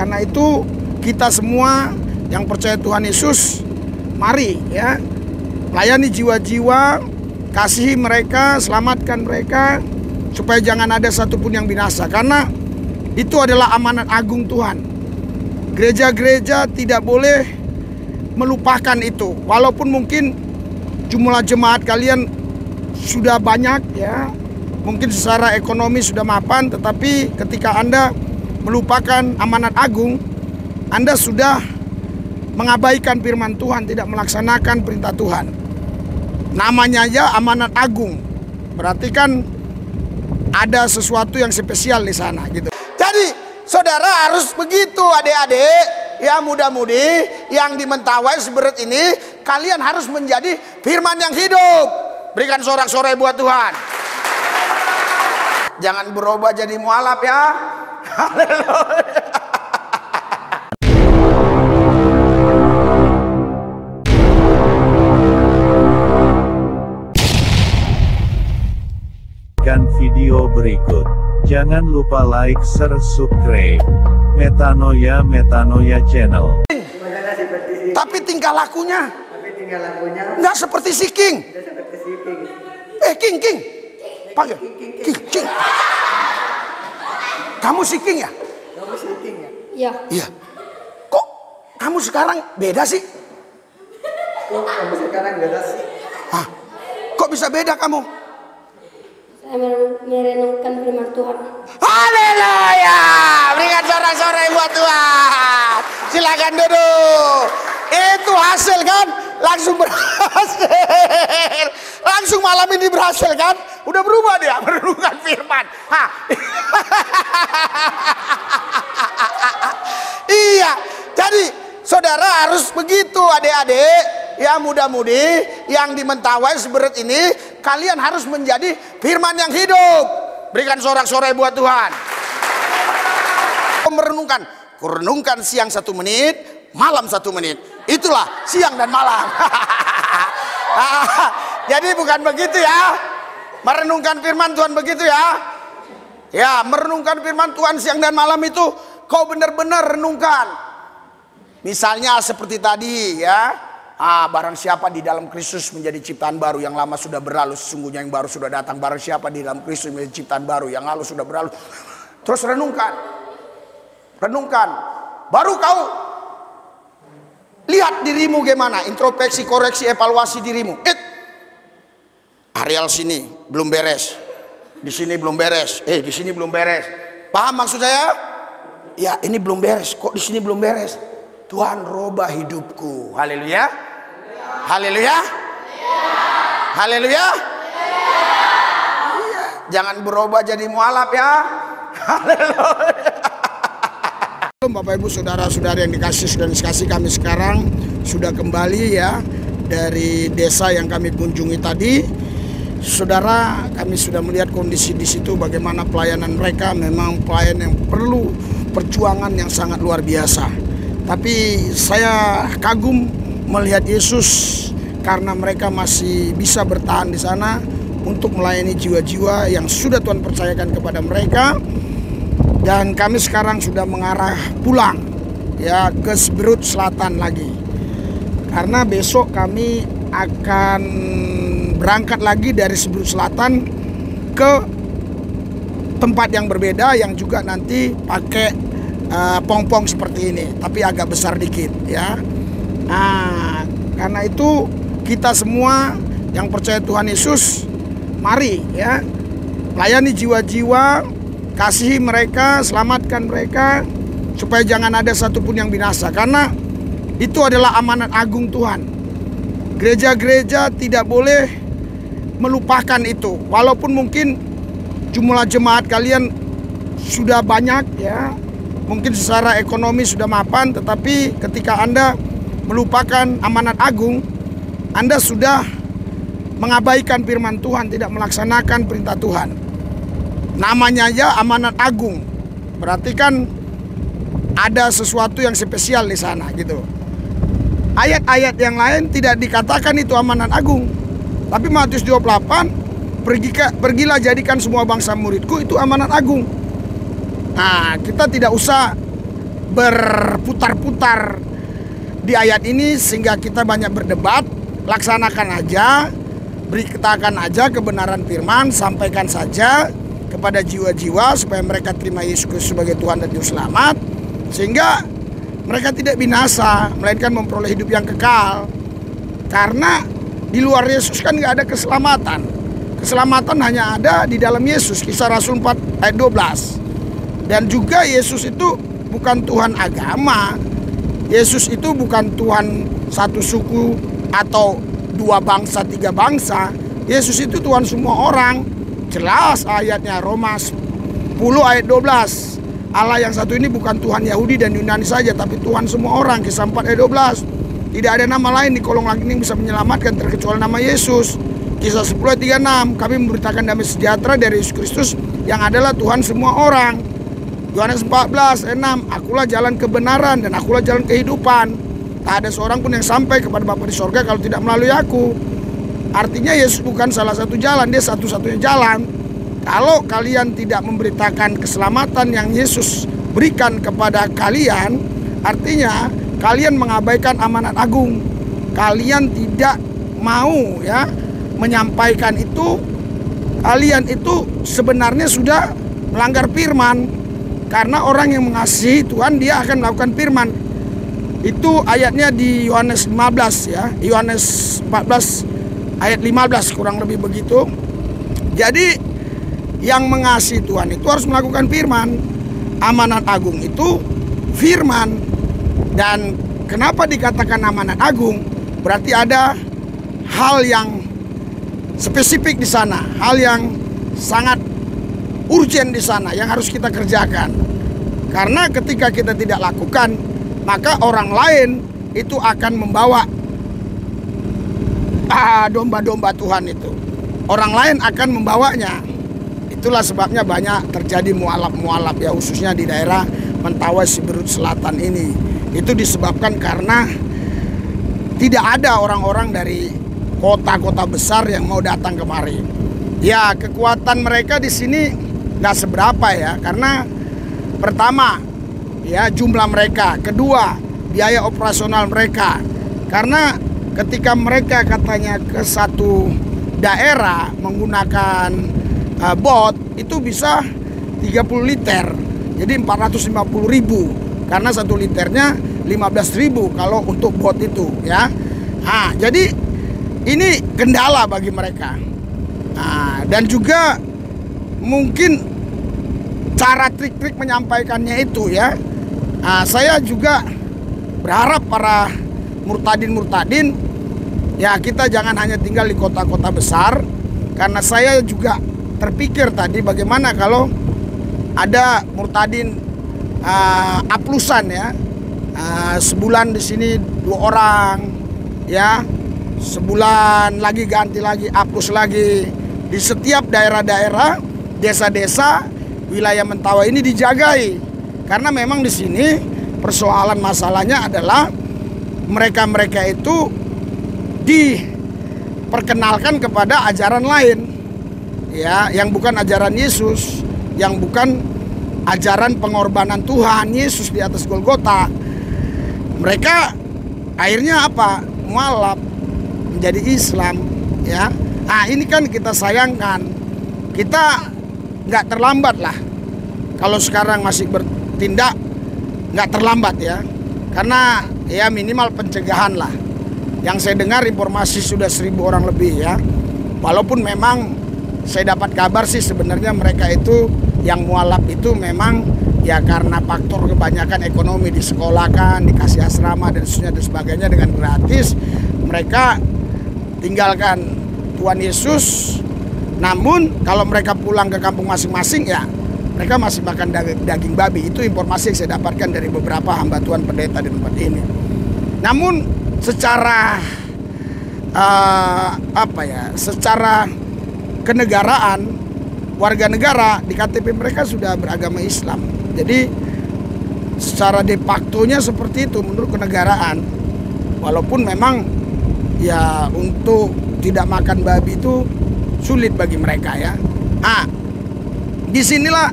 Karena itu kita semua yang percaya Tuhan Yesus, mari ya layani jiwa-jiwa, kasihi mereka, selamatkan mereka, supaya jangan ada satupun yang binasa. Karena itu adalah amanat agung Tuhan. Gereja-gereja tidak boleh melupakan itu. Walaupun mungkin jumlah jemaat kalian sudah banyak ya, mungkin secara ekonomi sudah mapan, tetapi ketika Anda melupakan amanat agung, Anda sudah mengabaikan firman Tuhan, tidak melaksanakan perintah Tuhan. Namanya aja amanat agung, berarti kan ada sesuatu yang spesial di sana gitu. Jadi saudara harus begitu, adik-adik ya, muda-mudi yang di Mentawai Seberut ini, kalian harus menjadi firman yang hidup. Berikan sorak-sorai buat Tuhan. Jangan berubah jadi mualaf ya. Haleluya. Video berikut. Jangan lupa like, share, subscribe. Metanoia Channel. Tapi tingkah lakunya nggak seperti si King. King. Panggil. King. Kamu si King ya? Iya. Kok kamu sekarang beda sih? Hah? Kok bisa beda kamu? Saya merenungkan firman Tuhan. Haleluya! Berikan sorak-sorai buat Tuhan. Silakan duduk. Itu hasil kan? Langsung berhasil. Langsung malam ini berhasil kan? Udah berubah dia, merenungkan firman. Iya. Jadi saudara harus begitu, adik-adik ya, muda-mudi yang di Mentawai Seberut ini, kalian harus menjadi firman yang hidup. Berikan sorak-sorai buat Tuhan. Merenungkan siang 1 menit, malam 1 menit. Itulah siang dan malam. Jadi bukan begitu ya. Merenungkan firman Tuhan begitu ya. Ya, merenungkan firman Tuhan siang dan malam itu kau benar-benar renungkan. Misalnya seperti tadi ya. Barang siapa di dalam Kristus menjadi ciptaan baru, yang lama sudah berlalu, sesungguhnya yang baru sudah datang. Barang siapa di dalam Kristus menjadi ciptaan baru, yang lalu sudah berlalu. Terus renungkan. Baru kau lihat dirimu gimana, introspeksi, koreksi, evaluasi dirimu. Areal sini belum beres, di sini belum beres, di sini belum beres. Paham maksud saya? Ya, ini belum beres, kok di sini belum beres. Tuhan robah hidupku. Haleluya. Haleluya. Haleluya. Iya. Jangan berubah jadi mualaf ya. Haleluya. Bapak Ibu saudara-saudari yang dikasih dan dikasih, kami sekarang sudah kembali ya dari desa yang kami kunjungi tadi. Saudara, kami sudah melihat kondisi di situ, bagaimana pelayanan mereka. Memang pelayanan yang perlu perjuangan yang sangat luar biasa. Tapi saya kagum melihat Yesus karena mereka masih bisa bertahan di sana untuk melayani jiwa-jiwa yang sudah Tuhan percayakan kepada mereka. Dan kami sekarang sudah mengarah pulang ya ke Seberut Selatan lagi. Karena besok kami akan berangkat lagi dari Seberut Selatan ke tempat yang berbeda, yang juga nanti pakai pong-pong seperti ini, tapi agak besar dikit ya. Karena itu kita semua yang percaya Tuhan Yesus, mari ya layani jiwa-jiwa, kasihi mereka, selamatkan mereka, supaya jangan ada satupun yang binasa. Karena itu adalah amanat agung Tuhan. Gereja-gereja tidak boleh melupakan itu. Walaupun mungkin jumlah jemaat kalian sudah banyak ya, mungkin secara ekonomi sudah mapan, tetapi ketika Anda melupakan amanat agung, Anda sudah mengabaikan firman Tuhan, tidak melaksanakan perintah Tuhan. Namanya aja amanat agung, berarti kan ada sesuatu yang spesial di sana gitu. Ayat-ayat yang lain tidak dikatakan itu amanat agung, tapi Matius 28, pergilah jadikan semua bangsa muridku, itu amanat agung. Nah, kita tidak usah berputar-putar di ayat ini sehingga kita banyak berdebat. Laksanakan aja, beritakan aja kebenaran firman, sampaikan saja kepada jiwa-jiwa supaya mereka terima Yesus Kristus sebagai Tuhan dan Juru Selamat, sehingga mereka tidak binasa, melainkan memperoleh hidup yang kekal. Karena di luar Yesus kan nggak ada keselamatan. Keselamatan hanya ada di dalam Yesus. Kisah Rasul 4 ayat 12. Dan juga Yesus itu bukan Tuhan agama. Yesus itu bukan Tuhan satu suku atau dua bangsa, tiga bangsa. Yesus itu Tuhan semua orang. Jelas ayatnya, Roma 10 ayat 12. Allah yang satu ini bukan Tuhan Yahudi dan Yunani saja, tapi Tuhan semua orang. Kisah 4 ayat 12. Tidak ada nama lain di kolong langit yang bisa menyelamatkan terkecuali nama Yesus. Kisah 10 ayat 36. Kami memberitakan damai sejahtera dari Yesus Kristus yang adalah Tuhan semua orang. Yohanes 14 ayat 6. Akulah jalan kebenaran dan akulah jalan kehidupan. Tak ada seorang pun yang sampai kepada Bapa di sorga kalau tidak melalui aku. Artinya Yesus bukan salah satu jalan, dia satu-satunya jalan. Kalau kalian tidak memberitakan keselamatan yang Yesus berikan kepada kalian, artinya kalian mengabaikan amanat agung. Kalian tidak mau ya menyampaikan itu. Kalian itu sebenarnya sudah melanggar firman. Karena orang yang mengasihi Tuhan, dia akan melakukan firman. Itu ayatnya di Yohanes 15 ya. Yohanes 14 ayat 15 kurang lebih begitu. Jadi yang mengasihi Tuhan itu harus melakukan firman. Amanat agung itu firman. Dan kenapa dikatakan amanat agung? Berarti ada hal yang spesifik di sana, hal yang sangat urgent di sana yang harus kita kerjakan. Karena ketika kita tidak lakukan, maka orang lain itu akan membawa domba-domba Tuhan itu. Orang lain akan membawanya. Itulah sebabnya banyak terjadi mualaf-mualaf ya, khususnya di daerah Mentawai Siberut Selatan ini. Itu disebabkan karena tidak ada orang-orang dari kota-kota besar yang mau datang kemari. Ya, kekuatan mereka di sini nggak seberapa ya, karena pertama ya jumlah mereka, kedua biaya operasional mereka. Karena ketika mereka katanya ke satu daerah menggunakan bot itu bisa 30 liter, jadi 450.000 karena 1 liternya 15.000 kalau untuk bot itu ya. Nah, jadi ini kendala bagi mereka. Nah, dan juga mungkin cara trik-trik menyampaikannya itu ya. Nah, saya juga berharap para murtadin ya, kita jangan hanya tinggal di kota-kota besar. Karena saya juga terpikir tadi bagaimana kalau ada murtadin aplusan ya, sebulan di sini 2 orang ya, sebulan lagi ganti lagi aplus lagi. Di setiap daerah-daerah, desa-desa wilayah Mentawai ini dijagai. Karena memang di sini persoalan masalahnya adalah mereka-mereka itu diperkenalkan kepada ajaran lain ya, yang bukan ajaran Yesus, yang bukan ajaran pengorbanan Tuhan Yesus di atas Golgota. Mereka akhirnya apa? Mualaf menjadi Islam ya. Nah, ini kan kita sayangkan. Kita nggak terlambat lah. Kalau sekarang masih bertindak, nggak terlambat ya. Karena ya minimal pencegahan lah. Yang saya dengar informasi sudah 1.000 orang lebih ya. Walaupun memang saya dapat kabar sih sebenarnya mereka itu yang mualaf itu memang ya karena faktor kebanyakan ekonomi, disekolahkan, dikasih asrama dan sebagainya dengan gratis. Mereka tinggalkan Tuhan Yesus. Namun kalau mereka pulang ke kampung masing-masing ya mereka masih makan daging babi. Itu informasi yang saya dapatkan dari beberapa hamba Tuhan pendeta di tempat ini. Namun secara secara kenegaraan, warga negara di KTP mereka sudah beragama Islam. Jadi secara de facto-nya seperti itu menurut kenegaraan. Walaupun memang ya untuk tidak makan babi itu sulit bagi mereka ya. Disinilah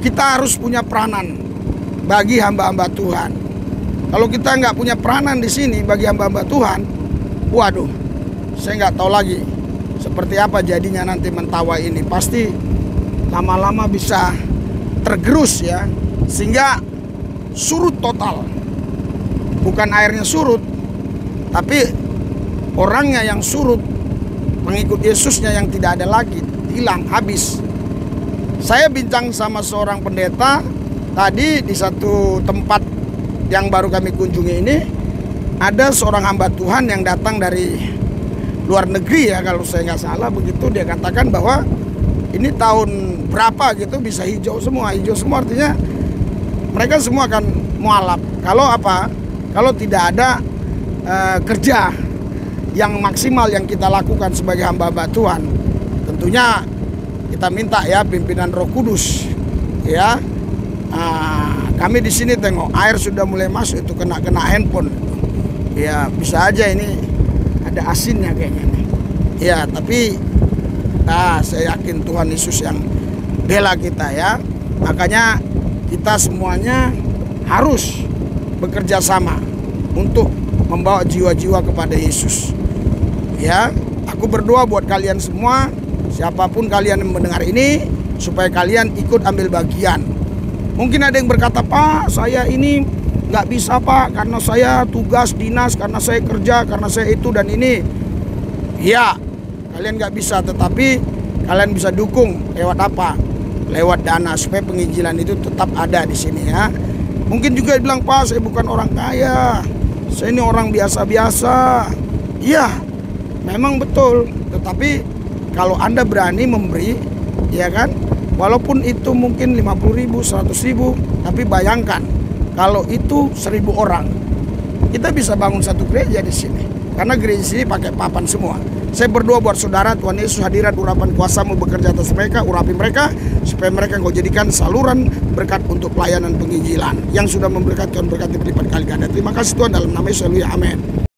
kita harus punya peranan bagi hamba-hamba Tuhan. Kalau kita nggak punya peranan di sini bagi hamba-hamba Tuhan, waduh, saya nggak tahu lagi seperti apa jadinya nanti Mentawai ini. Pasti lama-lama bisa tergerus ya, sehingga surut total. Bukan airnya surut, tapi orangnya yang surut, pengikut Yesusnya yang tidak ada lagi, hilang, habis. Saya bincang sama seorang pendeta tadi di satu tempat yang baru kami kunjungi ini. Ada seorang hamba Tuhan yang datang dari luar negeri ya, kalau saya nggak salah begitu. Dia katakan bahwa ini tahun berapa gitu bisa hijau semua. Hijau semua artinya mereka semua akan mualaf. Kalau apa? Kalau tidak ada kerja yang maksimal yang kita lakukan sebagai hamba-hamba Tuhan. Tentunya kita minta ya pimpinan Roh Kudus ya. Kami di sini tengok air sudah mulai masuk, itu kena handphone. Ya bisa aja ini ada asinnya kayaknya nih. Ya tapi saya yakin Tuhan Yesus yang bela kita ya. Makanya kita semuanya harus bekerja sama untuk membawa jiwa-jiwa kepada Yesus. Ya, aku berdoa buat kalian semua, siapapun kalian yang mendengar ini, supaya kalian ikut ambil bagian. Mungkin ada yang berkata, Pak, saya ini nggak bisa Pak, karena saya tugas dinas, karena saya kerja, karena saya itu dan ini. Ya, kalian nggak bisa, tetapi kalian bisa dukung lewat apa? Lewat dana, supaya penginjilan itu tetap ada di sini ya. Mungkin juga bilang, Pak, saya bukan orang kaya, saya ini orang biasa-biasa. Iya, memang betul. Tetapi kalau Anda berani memberi, ya kan, walaupun itu mungkin 50.000, 100.000, tapi bayangkan kalau itu 1.000 orang, kita bisa bangun satu gereja di sini. Karena gereja sini pakai papan semua. Saya berdoa buat saudara, Tuhan Yesus hadirat urapan kuasa-Mu bekerja atas mereka, urapi mereka, supaya mereka Engkau jadikan saluran berkat untuk pelayanan penginjilan. Yang sudah memberkati Tuhan berkati berlipat kali ganda. Terima kasih Tuhan, dalam nama Yesus, haleluya, amin.